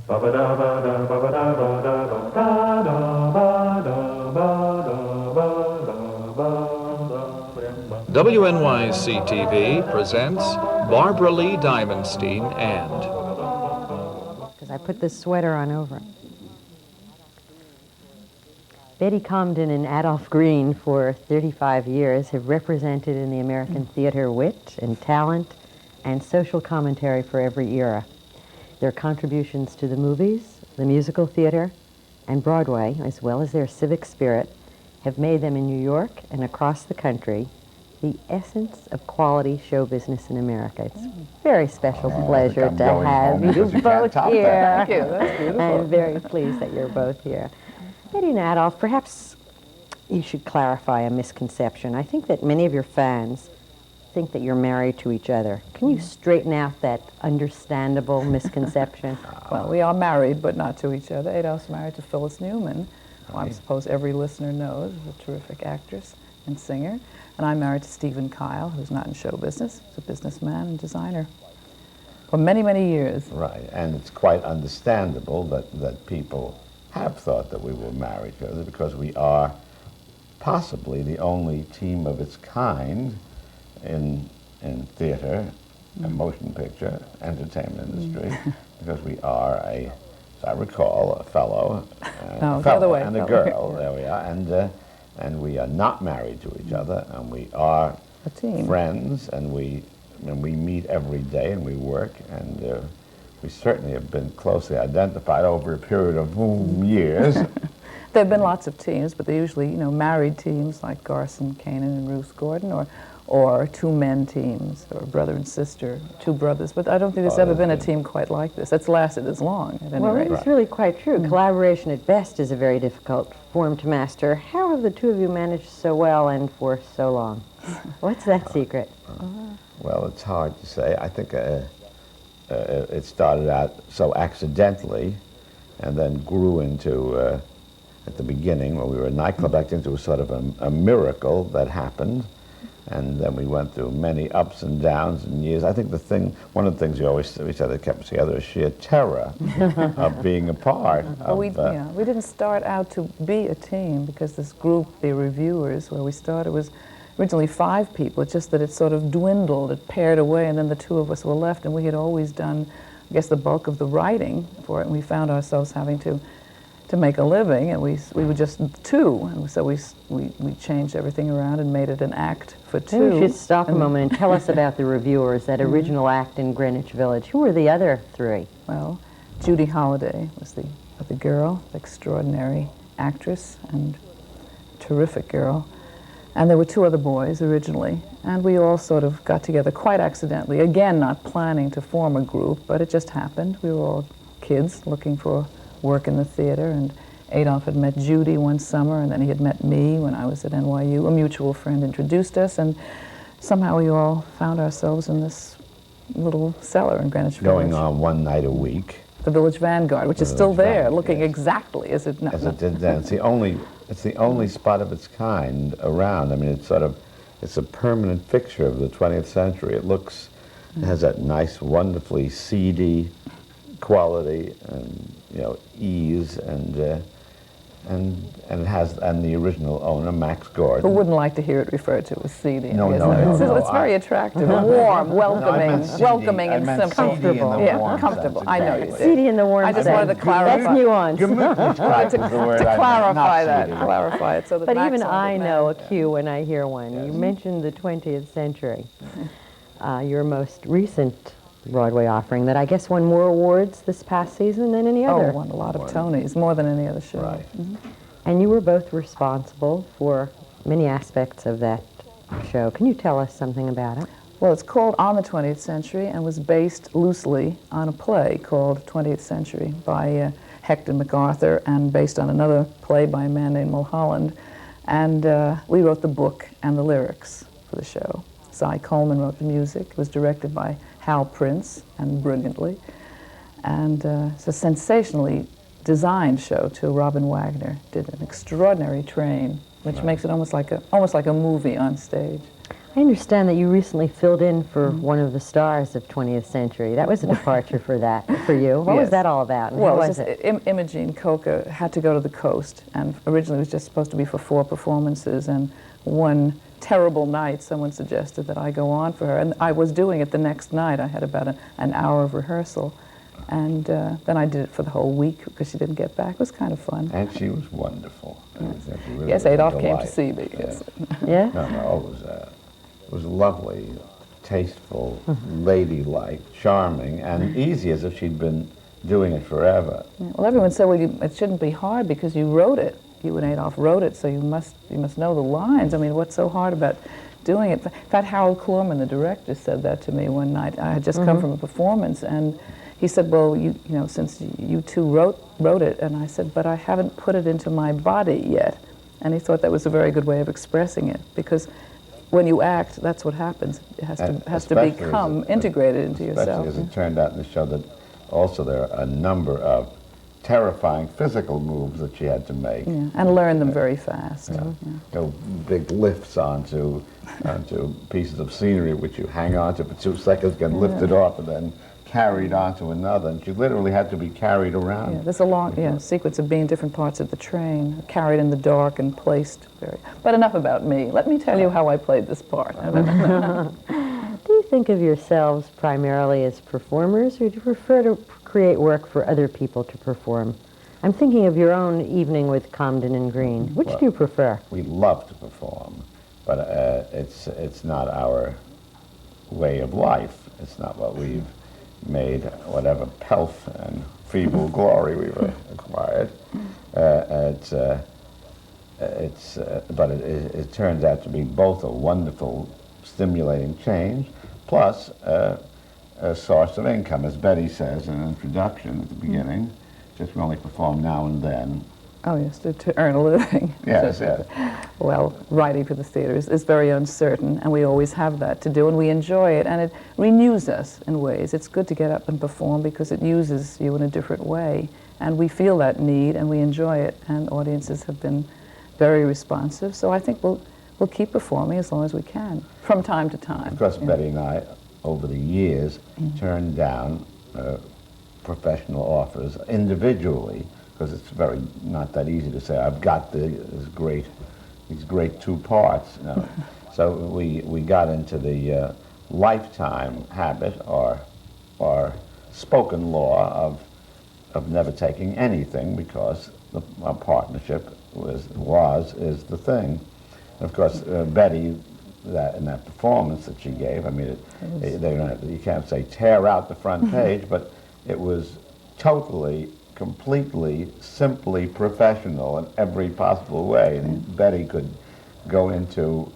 WNYC-TV presents Barbaralee, Diamonstein, and... Because I put this sweater on over it. Betty Comden and Adolph Green for 35 years have represented in the American theater wit and talent and social commentary for every era. Their contributions to the movies, the musical theater, and Broadway, as well as their civic spirit, have made them in New York and across the country the essence of quality show business in America. It's a very special pleasure to have you both here. Thank you. That's beautiful. I'm very pleased that you're both here. Betty and Adolph, perhaps you should clarify a misconception. I think that many of your fans think that you're married to each other. Can you straighten out that understandable misconception? Well, we are married, but not to each other. Adolph's married to Phyllis Newman, who I suppose every listener knows is a terrific actress and singer. And I'm married to Stephen Kyle, who's not in show business. He's a businessman and designer for many, many years. Right, and it's quite understandable that people have thought that we were married to each other because we are possibly the only team of its kind in theater, and motion picture, entertainment industry, because we are as I recall, a fellow, No, the other way. and a girl. There we are, and we are not married to each other, and we are A team. friends, and we meet every day, and we work, and we certainly have been closely identified over a period of years. There have been lots of teams, but they're usually, married teams like Garson Kanin and Ruth Gordon, or two-men teams, or brother and sister, two brothers. But I don't think there's ever been a team quite like this. That's lasted as long, at any rate. Well, it's really quite true. Collaboration at best is a very difficult form to master. How have the two of you managed so well and for so long? What's that secret? Well, it's hard to say. I think it started out so accidentally and then grew into, at the beginning, when we were a nightclub act, into a sort of a miracle that happened. And then we went through many ups and downs and years. I think one of the things we said that kept us together is sheer terror of being apart. We didn't start out to be a team because this group, the reviewers, where we started, was originally 5 people. It's just that it sort of dwindled, it paired away, and then the 2 of us were left, and we had always done, I guess, the bulk of the writing for it, and we found ourselves having to make a living, and we were just 2, and so we changed everything around and made it an act for 2. Maybe we should stop a moment and tell us about the reviewers, that original act in Greenwich Village. Who were the other 3? Well, Judy Holliday was the girl, extraordinary actress and terrific girl. And there were 2 other boys originally, and we all sort of got together quite accidentally. Again, not planning to form a group, but it just happened. We were all kids looking for work in the theater, and Adolph had met Judy one summer, and then he had met me when I was at NYU. A mutual friend introduced us, and somehow we all found ourselves in this little cellar in Greenwich Village. Going on one night a week. The Village Vanguard, which is still there, looking exactly as it did then. It's the only spot of its kind around. I mean, it's a permanent fixture of the 20th century. It has that nice, wonderfully seedy quality and ease, and it has the original owner, Max Gordon. Who wouldn't like to hear it referred to as seedy? No. It's very attractive, warm, welcoming, and simple. Comfortable. Yeah, comfortable. I know you did. Seedy in the warm I just sense. wanted to clarify. That's nuance. to clarify it so that But Max even I understands. know a cue when I hear one. You mentioned the 20th century. Your most recent Broadway offering that I guess won more awards this past season than any other. Oh, won a lot of Tonys, more than any other show. Right. And you were both responsible for many aspects of that show. Can you tell us something about it? Well, it's called On the 20th Century and was based loosely on a play called 20th Century by Hector MacArthur, and based on another play by a man named Mulholland. And we wrote the book and the lyrics for the show. Cy Coleman wrote the music. It was directed by Hal Prince, and brilliantly. And it's a sensationally designed show, too. Robin Wagner did an extraordinary train, which makes it almost like a movie on stage. I understand that you recently filled in for one of the stars of 20th Century. That was a departure for you. What was Yes. that all about? And Well, how it was was it? just Imogene Coca had to go to the coast, and originally it was just supposed to be for 4 performances, and one terrible night someone suggested that I go on for her, and I was doing it the next night. I had about an hour of rehearsal, and then I did it for the whole week because she didn't get back. It was kind of fun. And she was wonderful. Really Yes, was a Adolph came to delight. see me. Yes. Yeah? No, it was lovely, tasteful, ladylike, charming, and easy as if she'd been doing it forever. Yeah. Well, everyone said, well, it shouldn't be hard because you wrote it. You and Adolph wrote it, so you must know the lines. I mean, what's so hard about doing it? In fact, Harold Klorman, the director, said that to me one night. I had just come from a performance, and he said, well, you know, since you two wrote it, and I said, but I haven't put it into my body yet. And he thought that was a very good way of expressing it, because when you act, that's what happens. It has to Especially become integrated into yourself. Especially as it turned out in the show that also there are a number of terrifying physical moves that she had to make. Yeah, and learn them very fast. Yeah. Yeah. You know, big lifts onto pieces of scenery which you hang on to for 2 seconds, get lifted off, and then carried onto another. And she literally had to be carried around. Yeah, there's a long sequence of being different parts of the train, carried in the dark and placed very... But enough about me. Let me tell you how I played this part. Do you think of yourselves primarily as performers, or do you prefer to create work for other people to perform? I'm thinking of your own evening with Comden and Green. Which do you prefer? We love to perform, but it's not our way of life. It's not what we've made, whatever pelf and feeble glory we've acquired. But it turns out to be both a wonderful, stimulating change, plus a source of income, as Betty says in an introduction at the beginning. Just we only perform now and then. Oh, yes, to earn a living. Yes, yes. Well, writing for the theaters is very uncertain, and we always have that to do, and we enjoy it, and it renews us in ways. It's good to get up and perform because it uses you in a different way, and we feel that need, and we enjoy it, and audiences have been very responsive, so I think we'll keep performing as long as we can, from time to time. Of course, Betty and I, over the years, turned down professional offers individually, because it's very not that easy to say, I've got these great 2 parts. No. So we got into the lifetime habit or spoken law of never taking anything, because our partnership is the thing. And of course, Betty, in that performance that she gave, I mean, you can't say tear out the front page, but it was totally, completely, simply professional in every possible way. And Betty could go into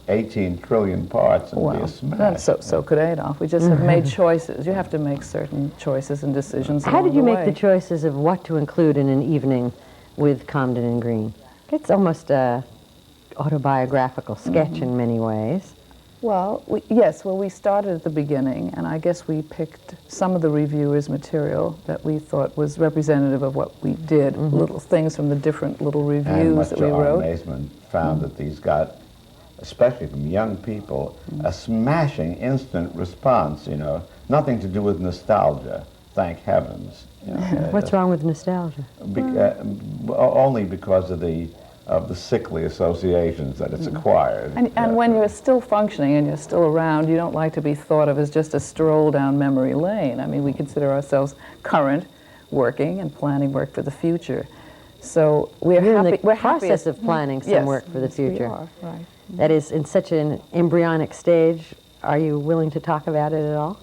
18 trillion parts and be a smash. So could Adolph. We just have made choices. You have to make certain choices and decisions. How did you make way. the choices of what to include in an evening with Comden and Green? It's almost a autobiographical sketch in many ways. Well, we started at the beginning, and I guess we picked some of the reviewers' material that we thought was representative of what we did, little things from the different little And reviews much that to we our wrote. amazement, found that these got, especially from young people, a smashing instant response, you know, nothing to do with nostalgia, thank heavens. You know, What's wrong with nostalgia? only because of the sickly associations that it's acquired. And when you're still functioning and you're still around, you don't like to be thought of as just a stroll down memory lane. I mean, we consider ourselves current, working, and planning work for the future. So we're You're happy. in the we're happy process of planning some yes, work for the yes, we future. are, right. That is in such an embryonic stage. Are you willing to talk about it at all?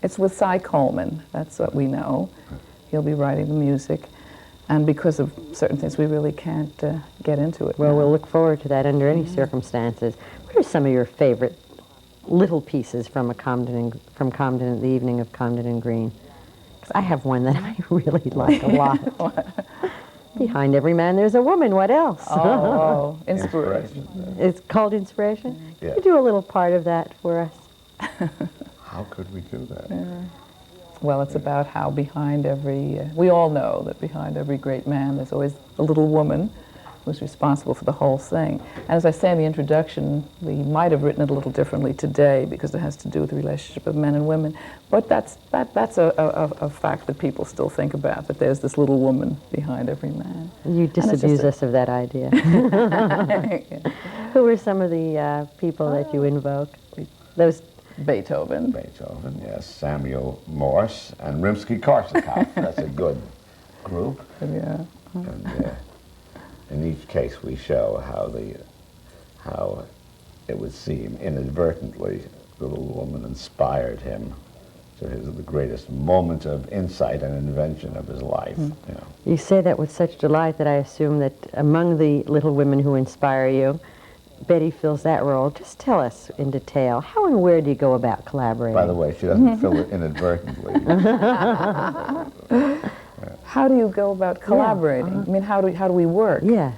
It's with Cy Coleman. That's what we know. He'll be writing the music. And because of certain things, we really can't get into it. Well, now. we'll look forward to that under any circumstances. What are some of your favorite little pieces from Comden, the evening of Comden and Green? 'Cause I have one that I really like a lot. Behind every man there's a woman. What else? Oh, inspiration. It's called Inspiration? Yeah. Could you do a little part of that for us? How could we do that? Well, it's about how behind every, we all know that behind every great man there's always a little woman, was responsible for the whole thing. And as I say in the introduction, we might have written it a little differently today because it has to do with the relationship of men and women. But that's a fact that people still think about, that there's this little woman behind every man. You disabuse us of that idea. Who were some of the people that you invoke? Those Beethoven. Beethoven, yes. Samuel Morse and Rimsky-Korsakov. That's a good group. Yeah. And in each case, we show how it would seem inadvertently the little woman inspired him to the greatest moment of insight and invention of his life. You know. You say that with such delight that I assume that among the little women who inspire you, Betty fills that role. Just tell us in detail, how and where do you go about collaborating? By the way, she doesn't fill it inadvertently. How do you go about collaborating? I mean, how do we work? Yes.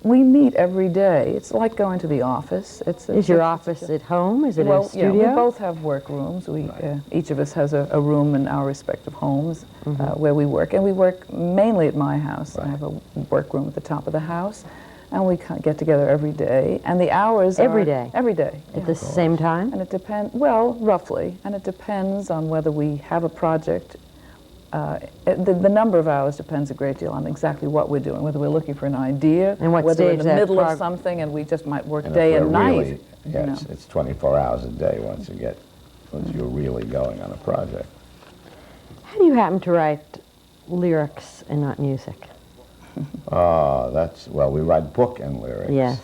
We meet every day. It's like going to the office. Is your office at home? Is it a studio? Yeah, we both have work rooms. We each of us has a room in our respective homes where we work, and we work mainly at my house. I have a work room at the top of the house, and we get together every day. And the hours every day. Every day. At the same time? And it depends. Well, roughly, and it depends on whether we have a project. The number of hours depends a great deal on exactly what we're doing, whether we're looking for an idea, and what whether we're in stage the that middle of something and we just might work And day if and we're night. really, yes, it's 24 hours a day once you're really going on a project. How do you happen to write lyrics and not music? Well, we write book and lyrics. Yes.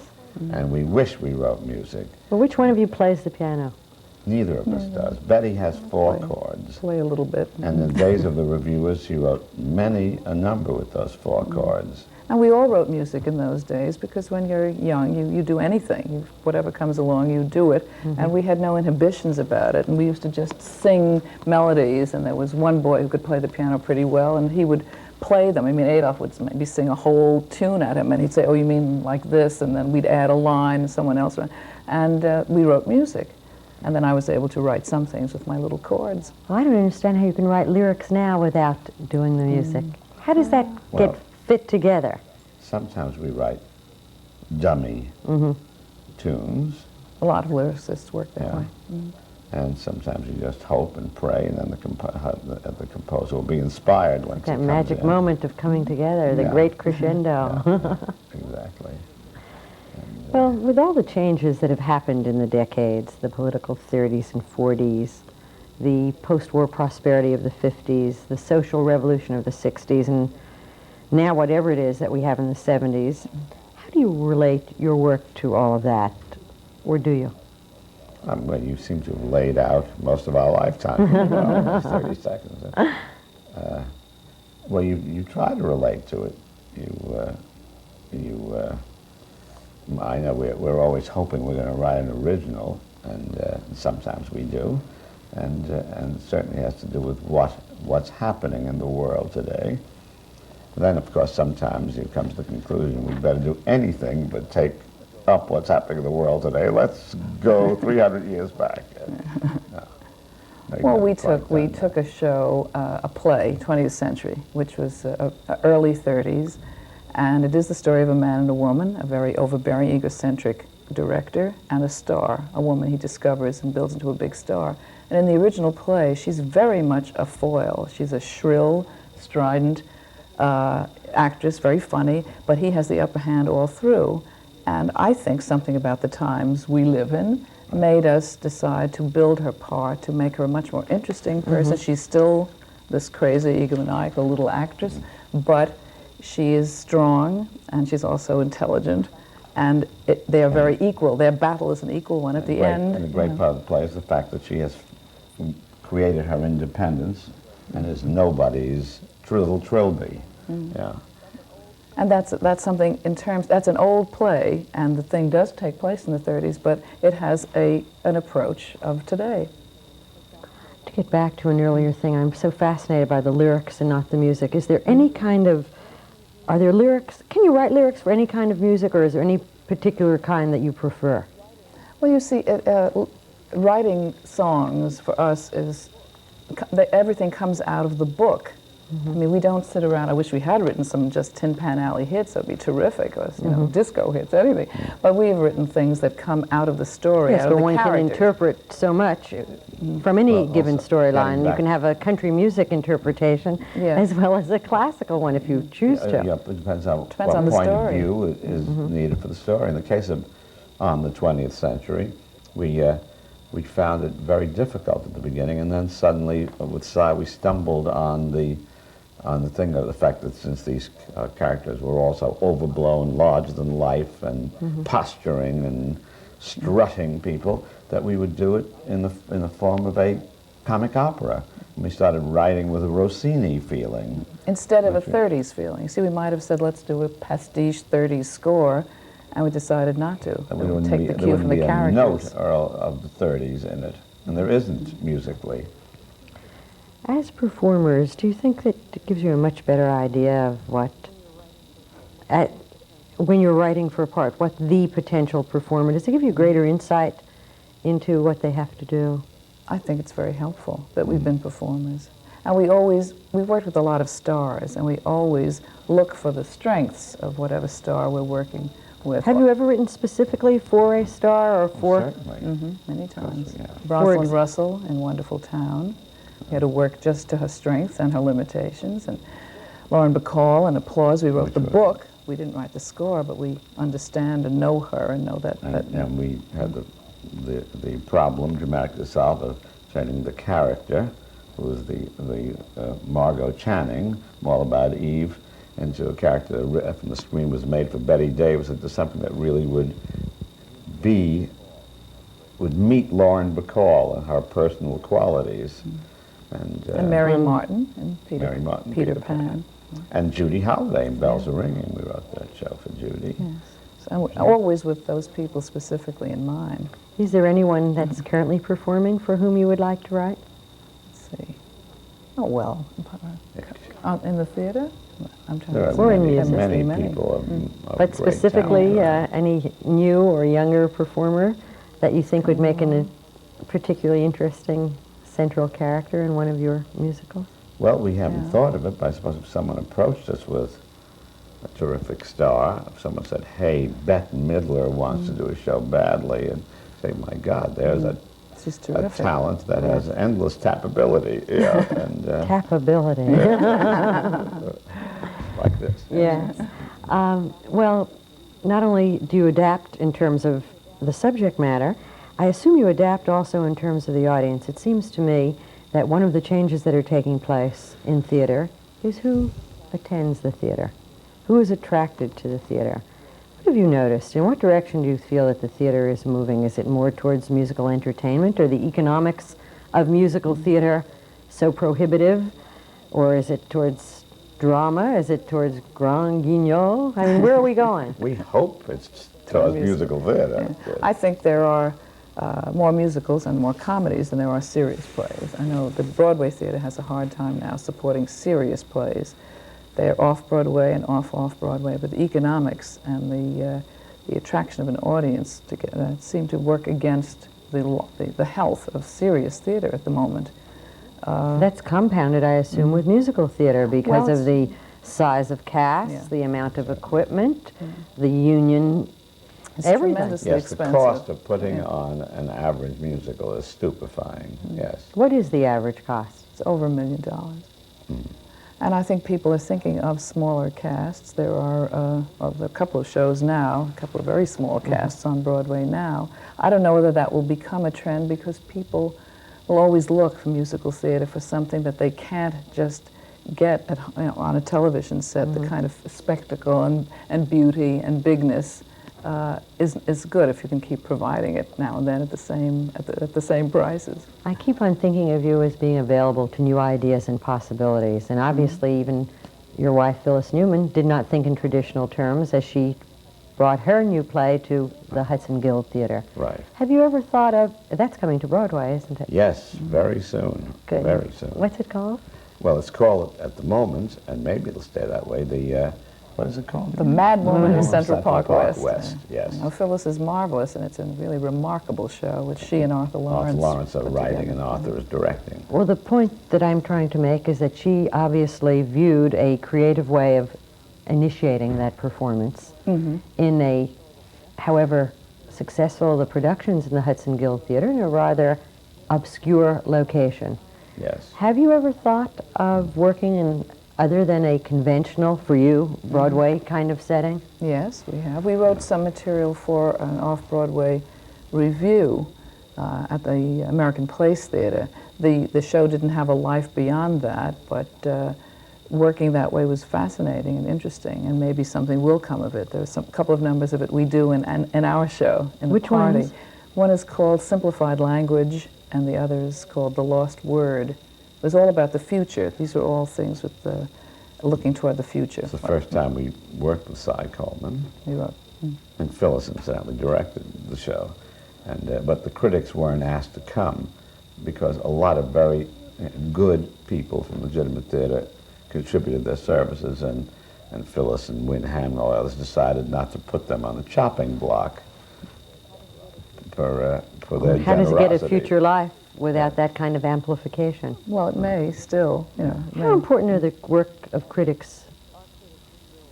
And we wish we wrote music. Well, which one of you plays the piano? Neither of us does. Betty has 4 chords. Play a little bit. And in the days of the reviewers, she wrote a number with those 4 chords. And we all wrote music in those days because when you're young, you do anything. Whatever comes along, you do it. And we had no inhibitions about it. And we used to just sing melodies. And there was one boy who could play the piano pretty well, and he would play them. I mean, Adolph would maybe sing a whole tune at him, and he'd say, "Oh, you mean like this?" And then we'd add a line, and someone else would. And we wrote music. And then I was able to write some things with my little chords. Well, I don't understand how you can write lyrics now without doing the music. How does that get fit together? Sometimes we write dummy tunes. A lot of lyricists work that way. And sometimes you just hope and pray, and then the composer will be inspired once That it magic comes in. moment of coming together, the great crescendo. Exactly. Well, with all the changes that have happened in the decades, the political 30s and 40s, the post-war prosperity of the 50s, the social revolution of the 60s, and now whatever it is that we have in the 70s, how do you relate your work to all of that, or do you? Well, you seem to have laid out most of our lifetime, in 30 seconds. Well, you try to relate to it. I know we're always hoping we're going to write an original, and sometimes we do, and it certainly has to do with what's happening in the world today. And then, of course, sometimes you come to the conclusion we better do anything but take up what's happening in the world today. Let's go 300 years back. Well, we took a show, a play, 20th Century, which was early 30s. And it is the story of a man and a woman, a very overbearing, egocentric director, and a star, a woman he discovers and builds into a big star. And in the original play, she's very much a foil. She's a shrill, strident actress, very funny, but he has the upper hand all through. And I think something about the times we live in made us decide to build her part, to make her a much more interesting person. She's still this crazy, egomaniacal little actress, but she is strong, and she's also intelligent, and they are very equal. Their battle is an equal one at the end. And a great part of the play is the fact that she has created her independence and is nobody's little trilby. Yeah. And that's something that's an old play, and the thing does take place in the 30s, but it has an approach of today. To get back to an earlier thing, I'm so fascinated by the lyrics and not the music. Is there any kind of Are there lyrics? Can you write lyrics for any kind of music, or is there any particular kind that you prefer? Well, you see, writing songs for us is everything comes out of the book. I mean, we don't sit around. I wish we had written some just Tin Pan Alley hits. That'd be terrific, or disco hits, anything. But we've written things that come out of the story, Yes, out but of the one can characters. interpret so much from any Well, given also, storyline. getting You back- can have a country music interpretation Yes. as well as a classical one if you choose to. Yeah, it depends on Depends what on the point story. of view is needed for the story. In the case of On the 20th Century, we found it very difficult at the beginning, and then suddenly, with Cy, we stumbled on the thing of the fact that since these characters were also overblown, larger than life, and posturing and strutting people, that we would do it in the form of a comic opera. And we started writing with a Rossini feeling. Instead of a Okay. 30s feeling. See, we might have said, let's do a pastiche 30s score, and we decided not to. That We there would wouldn't take be, the there cue from wouldn't the be a characters. note of the 30s in it, and there isn't musically. As performers, do you think that it gives you a much better idea of when you're writing for a part, what the potential performer, does it give you greater insight into what they have to do? I think it's very helpful that we've been performers. And we've worked with a lot of stars, and we always look for the strengths of whatever star we're working with. Have you ever written specifically for a star or for... Certainly. Many times. yeah. Rosalind Russell in Wonderful Town. We had to work just to her strengths and her limitations. And Lauren Bacall in Applause, we wrote the book. We didn't write the score, but we understand and know her and know that. And we had the problem, dramatically solved, of turning the character, who was the Margot Channing, all about Eve, into a character that from the screen was made for Betty Davis, into something that really would meet Lauren Bacall and her personal qualities. And Mary Martin and Mary Martin, Peter Pan. And Judy Holliday in Bells Are Ringing. We wrote that show for Judy. Yes. So, and always with those people specifically in mind. Is there anyone that's currently performing for whom you would like to write? Let's see. Oh, well. In the theater? I'm trying There to are Or in many, music. many people of But great specifically, talent. any new or younger performer that you think would make a particularly interesting central character in one of your musicals? Well, we haven't thought of it, but I suppose if someone approached us with a terrific star, if someone said, hey, Bette Midler wants to do a show badly, and say, my God, there's She's a terrific. talent that has endless tapability, and Capability. like this. Yes. Well, not only do you adapt in terms of the subject matter, I assume you adapt also in terms of the audience. It seems to me that one of the changes that are taking place in theater is who attends the theater, who is attracted to the theater. What have you noticed? In what direction do you feel that the theater is moving? Is it more towards musical entertainment? Are the economics of musical theater so prohibitive? Or is it towards drama? Is it towards grand guignol? I mean, where are we going? We hope it's towards musical theater. I think there are more musicals and more comedies than there are serious plays. I know the Broadway theater has a hard time now supporting serious plays. They're off-Broadway and off-Broadway, but the economics and the attraction of an audience seem to work against the health of serious theater at the moment. That's compounded, I assume, with musical theater because Well, of the size of cast, the amount of equipment, the union, It's everything. tremendously Yes, expensive. the cost of putting on an average musical is stupefying, yes. What is the average cost? It's over $1 million. And I think people are thinking of smaller casts. There are a couple of shows now, a couple of very small casts on Broadway now. I don't know whether that will become a trend because people will always look for musical theater for something that they can't just get on a television set. The kind of spectacle and beauty and bigness is good if you can keep providing it now and then at the same prices. I keep on thinking of you as being available to new ideas and possibilities, and obviously even your wife, Phyllis Newman, did not think in traditional terms as she brought her new play to the Hudson Guild Theater. Right. Have you ever thought of, that's coming to Broadway, isn't it? Yes, very soon, Good. very soon. What's it called? Well, it's called at the moment, and maybe it'll stay that way, what is it called? The Mad Woman in Central Park West. Yes. You know, Phyllis is marvelous, and it's a really remarkable show, which she and Arthur Lawrence Arthur Lawrence are put writing together. and Arthur is directing. Well, the point that I'm trying to make is that she obviously viewed a creative way of initiating that performance in a, however successful the productions in the Hudson Guild Theater, in a rather obscure location. Yes. Have you ever thought of working in other than a conventional, for you, Broadway kind of setting? Yes, we have. We wrote some material for an off-Broadway review at the American Place Theater. The show didn't have a life beyond that, but working that way was fascinating and interesting, and maybe something will come of it. There's a couple of numbers of it we do in our show, in the Which party. ones? One is called Simplified Language, and the other is called The Lost Word. It was all about the future. These are all things with looking toward the future. It's the first time we worked with Cy Coleman, We wrote. and Phyllis incidentally directed the show. And but the critics weren't asked to come because a lot of very good people from legitimate theater contributed their services, and Phyllis and Win Ham and all others decided not to put them on the chopping block for their How does it get a generosity. future life without that kind of amplification? Well, it may still, you know. it How may. important are the work of critics,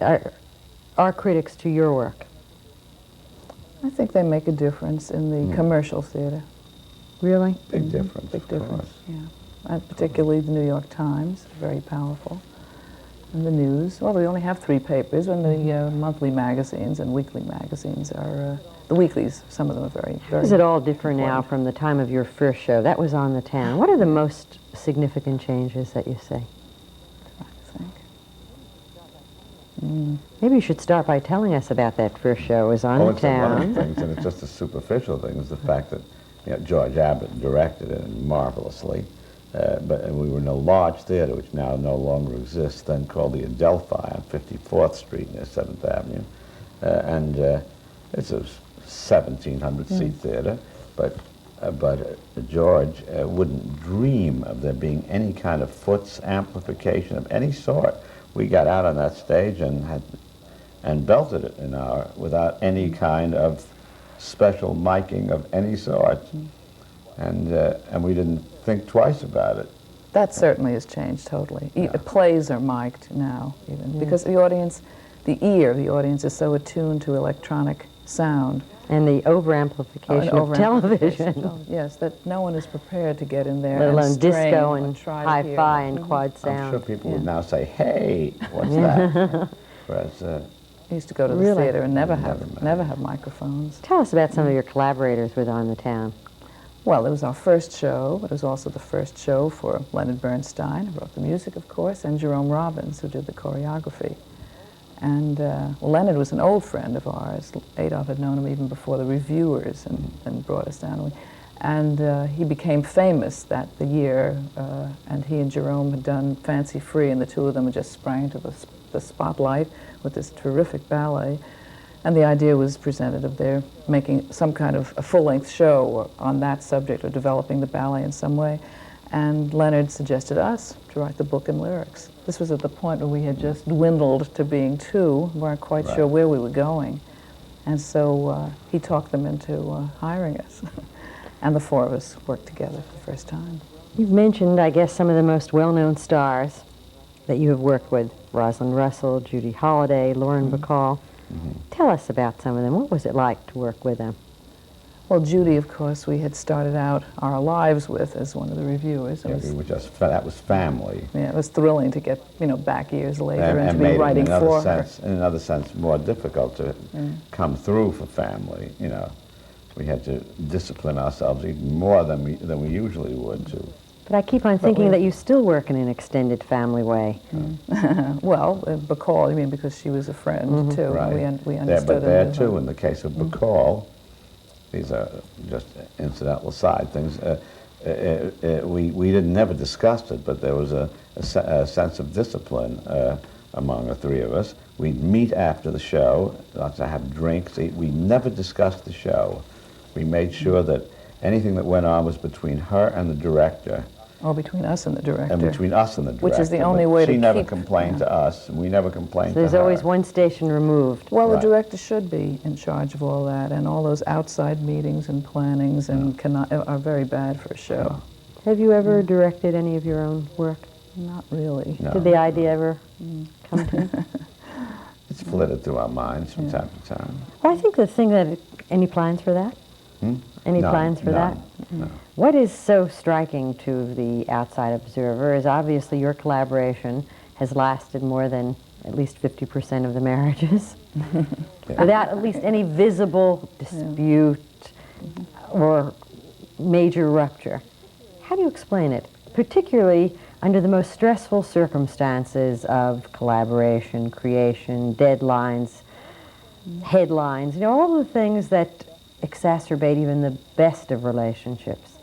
are critics to your work? I think they make a difference in the commercial theater. Really? Big difference, Big of difference, course. yeah. And particularly the New York Times, very powerful. And the news. Well, we only have 3 papers, and the monthly magazines and weekly magazines are, the weeklies, some of them are very, very Is it all different now important. from the time of your first show? That was on the town. What are the most significant changes that you see? I think. Maybe you should start by telling us about that first show. It was on the It's one of town. the things, and it's just a superficial thing, is the fact that George Abbott directed it marvelously. But we were in a large theater, which now no longer exists, then called the Adolph on 54th Street near 7th Avenue. It's a 1,700-seat theater, but George wouldn't dream of there being any kind of Foots amplification of any sort. We got out on that stage and belted it without any kind of special miking of any sort, and we didn't think twice about it. That certainly has changed totally. Plays are mic'd now, even, because the audience, the ear of the audience is so attuned to electronic sound. And the over-amplification of television. Yes, that no one is prepared to get in there Let alone and strain disco or and try to hear. hi-fi and quad I'm sound. sure people would now say, "Hey, what's that?" Whereas I used to go to the Really? theater and never Never have microphones. Tell us about some of your collaborators with On the Town. Well, it was our first show, but it was also the first show for Leonard Bernstein, who wrote the music, of course, and Jerome Robbins, who did the choreography. And Leonard was an old friend of ours. Adolph had known him even before the reviewers and brought us down. And he became famous the year, and he and Jerome had done Fancy Free, and the two of them just sprang into the spotlight with this terrific ballet. And the idea was presented of their making some kind of a full-length show on that subject, or developing the ballet in some way. And Leonard suggested us to write the book and lyrics. This was at the point where we had just dwindled to being 2, weren't quite sure where we were going. And so he talked them into hiring us. And the 4 of us worked together for the first time. You've mentioned, I guess, some of the most well-known stars that you have worked with. Rosalind Russell, Judy Holliday, Lauren Bacall. Tell us about some of them. What was it like to work with them? Well, Judy, of course, we had started out our lives with as one of the reviewers. It was, that was family. yeah, it was thrilling to get, back years later and to be made it, writing for her. in another sense, more difficult to come through for family. We had to discipline ourselves even more than we usually would to. But I keep on thinking that you still work in an extended family way. Well, Bacall, because she was a friend, too. Right. We understood But there, it. too, in the case of Bacall, these are just incidental side things. We never discussed it, but there was a sense of discipline among the 3 of us. We'd meet after the show, to have drinks. We never discussed the show. We made sure that anything that went on was between her and the director, Or between us and the director. And between us and the director. Which is the only way to She never keep- complained to us, and we never complained to There's her. always one station removed. Well, Right. the director should be in charge of all that, and all those outside meetings and plannings and are very bad for a show. Have you ever directed any of your own work? Not really. No. Did the idea ever come to you? It's flitted through our minds from time to time. Well, I think the thing that, any plans for that? Any None, plans for that? none, no. What is so striking to the outside observer is obviously your collaboration has lasted more than at least 50% of the marriages without at least any visible dispute or major rupture. How do you explain it? Particularly under the most stressful circumstances of collaboration, creation, deadlines, headlines, you know, all the things that exacerbate even the best of relationships.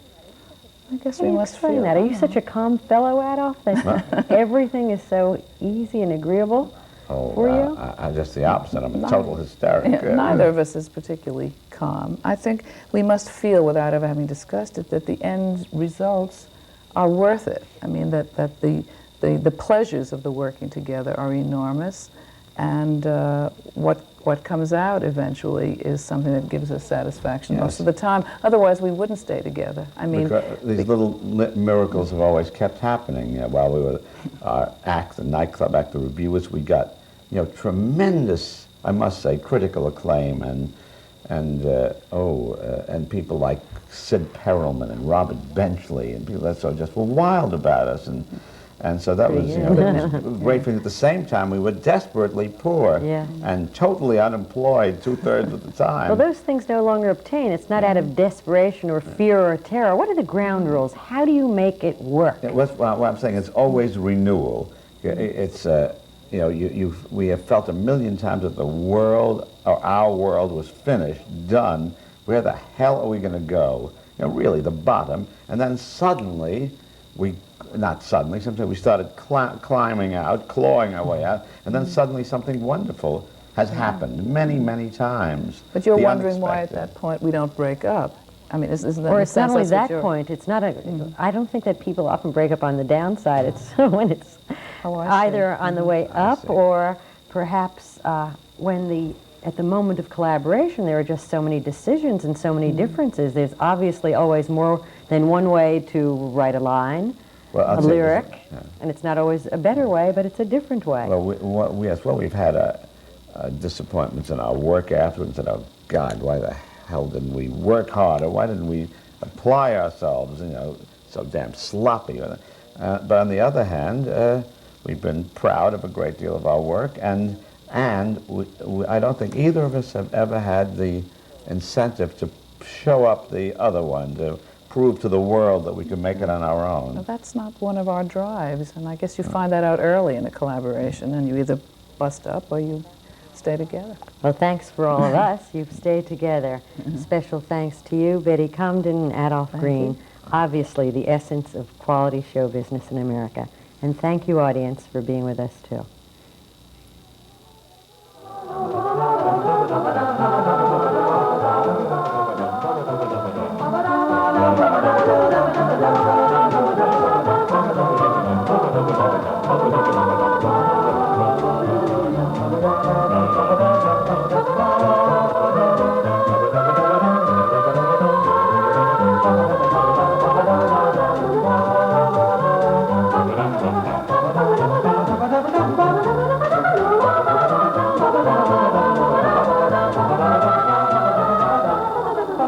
I guess How we do you must explain feel that? Are you such a calm fellow, Adolph, that everything is so easy and agreeable for you? I'm just the opposite. I'm a total hysteric. Neither of us is particularly calm. I think we must feel, without ever having discussed it, that the end results are worth it. I mean, that the pleasures of the working together are enormous, and what comes out eventually is something that gives us satisfaction most of the time. Otherwise, we wouldn't stay together. I mean, Because these little miracles have always kept happening. You know, while we were our act, the nightclub act, the reviewers, we got, you know, tremendous, I must say, critical acclaim, and people like Sid Perelman and Robert Benchley and people that sort of just were wild about us, and so that was, you know, that was great for. At the same time, we were desperately poor and totally unemployed 2/3 of the time. Well, those things no longer obtain. It's not out of desperation or fear or terror. What are the ground rules? How do you make it work? What I'm saying is always renewal. It's you know, we have felt a million times that the world, or our world, was finished, done. Where the hell are we going to go? You know, really, the bottom. And then suddenly, sometimes we started climbing out, clawing our way out, and then suddenly something wonderful has happened many, many times. but you're The wondering why at unexpected. that point we don't break up. I mean, isn't that Or in a it's not sense only that's what that you're- point, it's not a, I don't think that people often break up on the downside. It's when it's Oh, I see. either on the way up see. or perhaps when at the moment of collaboration, there are just so many decisions and so many differences. There's obviously always more than one way to write a line, Well, I'll a say this, lyric, and it's not always a better way, but it's a different way. Well, we've had disappointments in our work afterwards, and oh God, why the hell didn't we work harder? Why didn't we apply ourselves? You know, so damn sloppy. But on the other hand, we've been proud of a great deal of our work, and I don't think either of us have ever had the incentive to show up the other one, to prove to the world that we can make it on our own. Well, that's not one of our drives, and I guess you find that out early in a collaboration, and you either bust up or you stay together. Well, thanks for all of us. You've stayed together. Special thanks to you, Betty Comden and Adolph Green, obviously the essence of quality show business in America. And thank you, audience, for being with us, too.